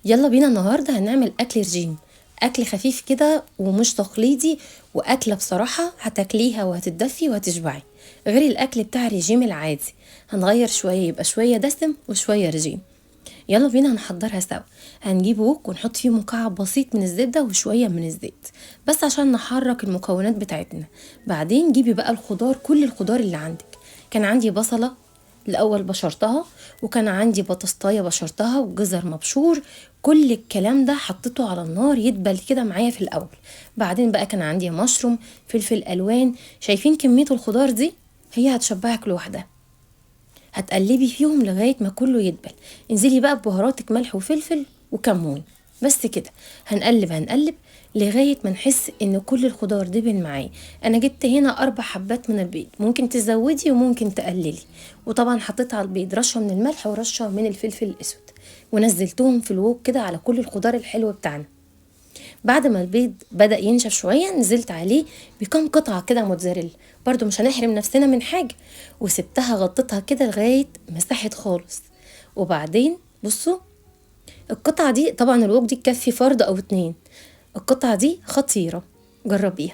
يلا بينا النهاردة هنعمل أكل رجيم. أكل خفيف كده ومش تقليدي، وأكلة بصراحة هتاكليها وهتتدفي وهتشبعي، غير الأكل بتاع الرجيم العادي. هنغير شوية، يبقى شوية دسم وشوية رجيم. يلا بينا هنحضرها سوا. هنجيب وok ونحط فيه مكعب بسيط من الزبدة وشوية من الزيت، بس عشان نحرك المكونات بتاعتنا. بعدين جيبي بقى الخضار، كل الخضار اللي عندك. كان عندي بصلة الأول بشرتها، وكان عندي بطاطاية بشرتها وجزر مبشور. كل الكلام ده حطيته على النار يدبل كده معايا في الأول. بعدين بقى كان عندي مشروم، فلفل ألوان. شايفين كمية الخضار دي؟ هي هتشبعك لوحدها. هتقلبي فيهم لغاية ما كله يدبل. انزلي بقى ببهاراتك، ملح وفلفل وكمون. بس كده. هنقلب هنقلب لغاية ما نحس ان كل الخضار دبل معايا. انا جبت هنا 4 حبات من البيض، ممكن تزودي وممكن تقللي. وطبعا حطيت على البيض رشة من الملح ورشة من الفلفل الاسود، ونزلتهم في الوok كده على كل الخضار الحلو بتاعنا. بعد ما البيض بدأ ينشف شوية نزلت عليه بكم قطعة كده موتزاريلا، برضو مش هنحرم نفسنا من حاجة. وسبتها غطيتها كده لغاية مسحت خالص. وبعدين بصوا، القطعة دي طبعا الوك دي تكفي فرد او 2. القطعة دي خطيرة، جربيها.